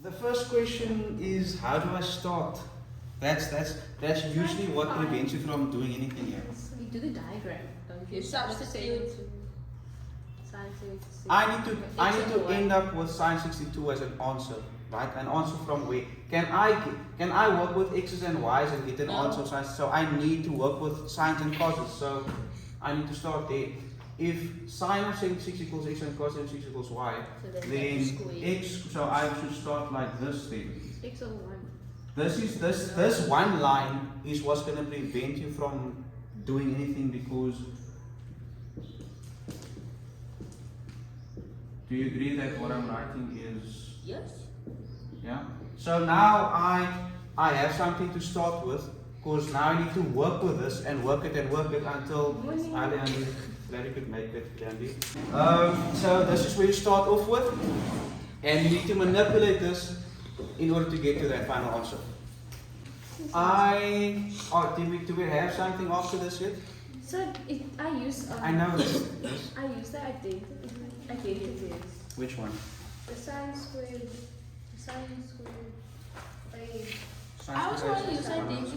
the first question is, how do I start? That's usually what prevents you from doing anything here. You do the diagram, don't you? You substitute. Sine 76. I need to end up with sine 62 as an answer, right? An answer from where? Can I work with x's and y's and get an answer of sine? So I need to work with sines and coses. So I need to start there. If sine of 76 equals x and cos 76 equals y, So then x. So I should start like this then. X over 1. This one line is what's going to prevent you from doing anything, because do you agree that what I'm writing is, Yes. yeah? So now I have something to start with, because now I need to work with this and work it until Larry could make it, Andy. So this is where you start off with, and you need to manipulate this in order to get to that final answer. Do we have something after this yet? So I use. I know this. I use the identities. Which one? The sine squared. The sine squared. I also want to use identity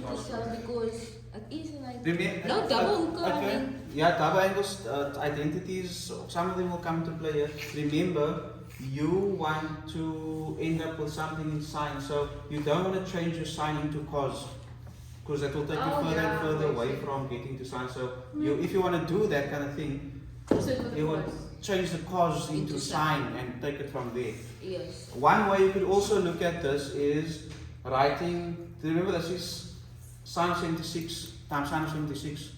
because it is like Remember, no double okay. Yeah, double angles, identities, some of them will come into play here. Remember, you want to end up with something in sine, so you don't want to change your sine into cos, because that will take you further and further away from getting to sine. So if you want to do that kind of thing, you would change the cos into sine and take it from there. yes. One way you could also look at this is writing, remember this is sine 76 times sine 76,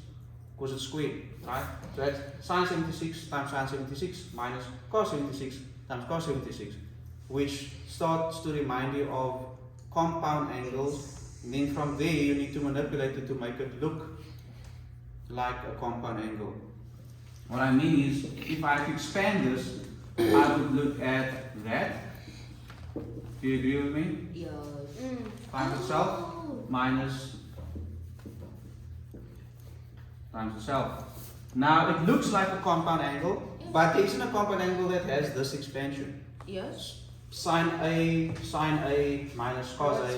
because it's squared, right? So that's sine 76 times sine 76 minus cos 76 times cos 76, which starts to remind you of compound angles. And then from there you need to manipulate it to make it look like a compound angle. What I mean is, if I expand this, I would look at that. Do you agree with me? Yes. Times itself minus times itself. Now it looks like a compound angle, but there isn't a compound angle that has this expansion. Yes. Sine A minus cos A.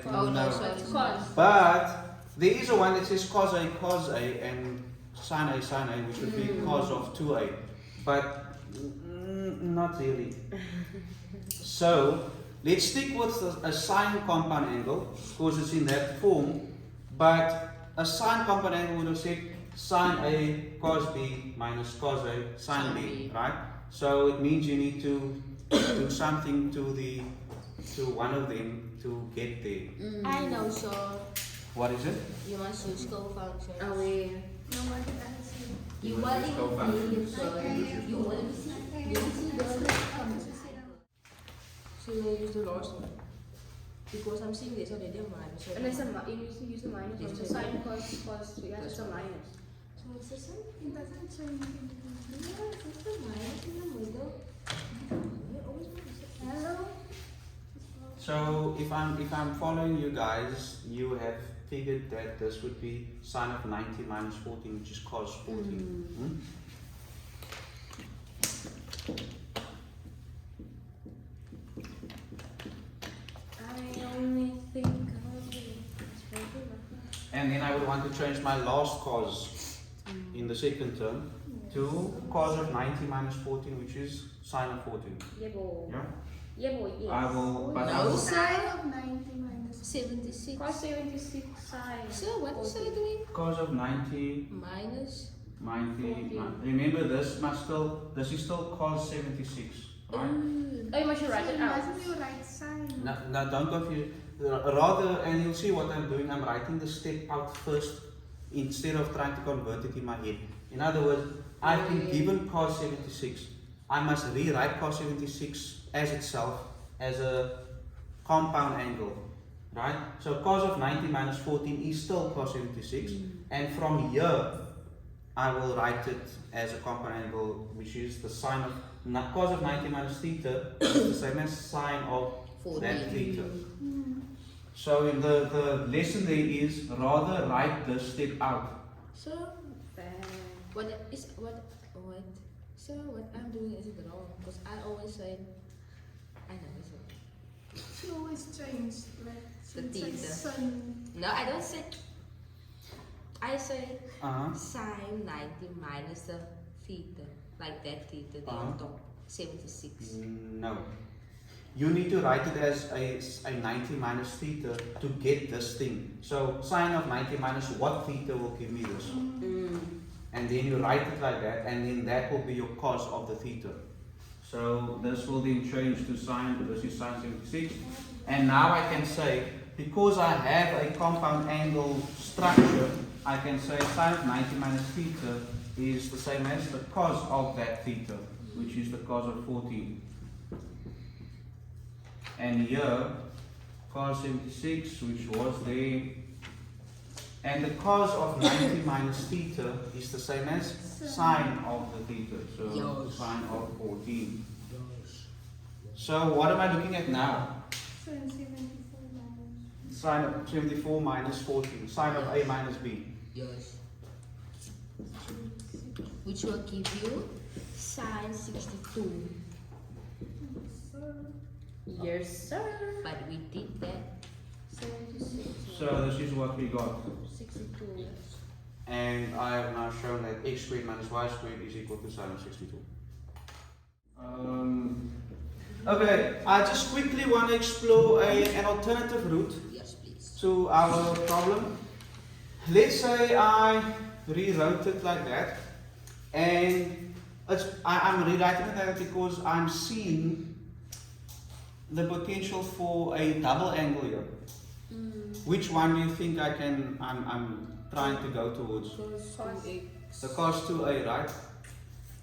Oh no, No. sorry. Cos. But there is a one that says cos A, and sine A, which would be cos of 2A. But not really. So let's stick with a sine compound angle, because it's in that form. But a sine compound angle would have said sine A cos B minus cos A sine B, right? So it means you need to do something to one of them to get there. I know, so What is it? you must use co-functions. Oh, yeah. You want it you want so you use the last one. Because I'm seeing this already a minus. And it's you need to use the minus one. So sine cos, yeah, it's a minus. So it's the same. It doesn't change anything. Yeah, it's the minus in the middle. Hello. So if I'm following you guys, you have figured that this would be sine of 90 minus 14, which is cos 14. I only think. And then I would want to change my last cos in the second term to cos of 90 minus 14, which is sine of 14. Yeah, boy. Yeah? Yeah, boy, yes. I will, but I No, will, sine of 90 minus 76. Cos 76 sine. So what is it doing? cos of 90 Minus. 90. Remember, this is still cos 76, right? Oh, you must write it out. Doesn't you write sine? Now don't confuse. Rather, and you'll see what I'm doing. I'm writing the step out first instead of trying to convert it in my head. In other words, I've been given cos 76. I must rewrite cos 76 as itself as a compound angle, right? So cos of 90 minus 14 is still cos 76, and from here I will write it as a compound angle, which is the sine of cos of 90 minus theta is the same as sine of 14. that theta. So in the lesson there is rather write this step out. So what so what I'm doing is it wrong? Because I always say I know it's wrong. always change. Like The you say theta. sin. No, I don't say. I say Uh-huh. sine 90 minus the theta. Like that theta there on top. 76. No. You need to write it as a 90 minus theta to get this thing. So sine of 90 minus what theta will give me this. And then you write it like that, and then that will be your cos of the theta. So this will then change to sine, this is sine 76. And now I can say, because I have a compound angle structure, I can say sine of 90 minus theta is the same as the cos of that theta, which is the cos of 14. And here, cos 76, which was there, and the cos of 90 minus theta is the same as sine of the theta, so sine of 14. So what am I looking at now? Sin 74 minus. Sine of 74 minus 14, sine of A minus B. Yes. Which will give you sine 62. Yes, sir. But we did that. 76. So this is what we got. 62. Yes. And I have now shown that x squared minus y squared is equal to sine of 62. Okay, I just quickly want to explore an alternative route Yes, please. to our problem. Let's say I rewrote it like that, and I'm rewriting it like that because I'm seeing the potential for a double angle here. Which one do you think I'm trying to go towards? The cos 2a, right?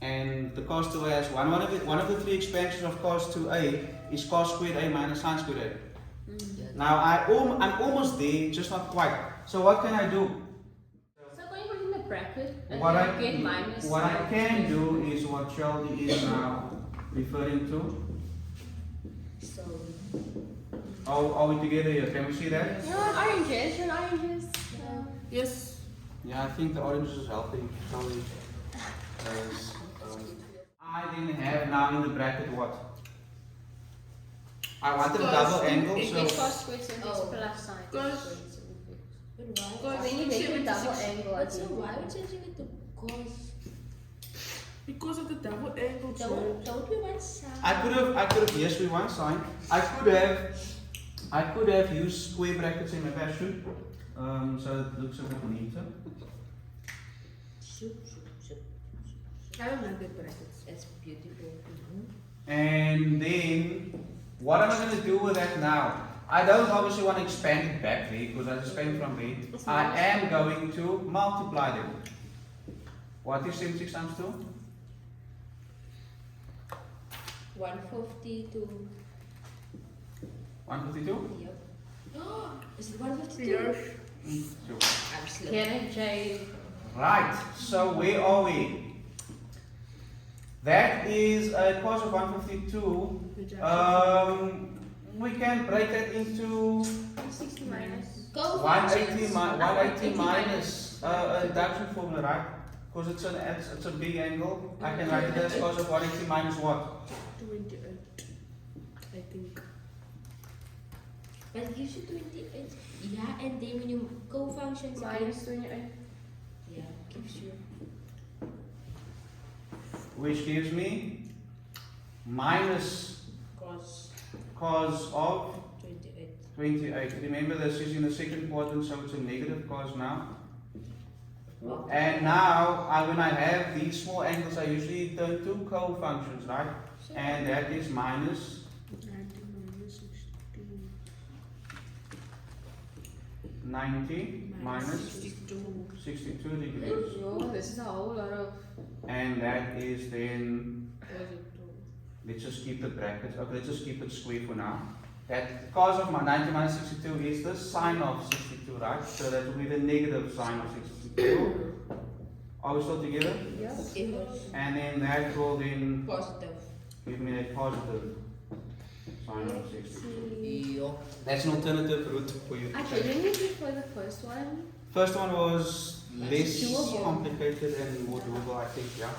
And the cos 2a has one of the three expansions of cos 2a is cos squared a minus sine squared a. Now I'm almost there, just not quite. So what can I do? So going to put in the bracket and What then I get minus. what I can do is what Shelby is now referring to. So, Are we together here? Can we see that? You want oranges? You want oranges? Yes. Yeah, I think the orange is helping. Probably. I then have now in the bracket what? I wanted a double angle, Get so cos squared 76 plus sine Cos- squared 76. but why? When you make a double angle, I So think. why are we changing it to cos? Because of the double angle. Don't we want sine? I could have yes, we want sine. I could have used square brackets in my passion, so it looks a bit neater. Shoot. I don't like the brackets. That's beautiful. And then, what am I going to do with that now? I don't obviously want to expand it back there because I just expand from there. I am going to multiply them. What is 76 times 2? 152. 152? Yep. Is it 152? Yes. Sure. I'm slow. Can J. Right, so where are we? That is a cos of 152. We can break that into 60 minus. Go 180, 180 180 minus a reduction formula, right? Because it's a big angle. I can write it as cos of 180 minus what? 28. I think. But it gives you 28. Yeah, and then when you go functions Minus 28. yeah, gives you. Which gives me minus cos of 28. 28. Remember this is in the second quadrant, so it's a negative cos now. And now, when I have these small angles, I usually turn to co-functions, right? And that is minus 90 minus 62 degrees. Yo, this is a whole lot of. And that is then, let's just keep the brackets, okay, let's just keep it square for now. That cos of 90 minus 62 is the sine of 62, right? So that will be the negative sine of 62. Are we still together? Yes. And then that will then Positive. give me a positive sine of 62. Yeah. That's an alternative route for you to I take. didn't use it for the first one. First one was less Doable. complicated and more doable, I think, yeah.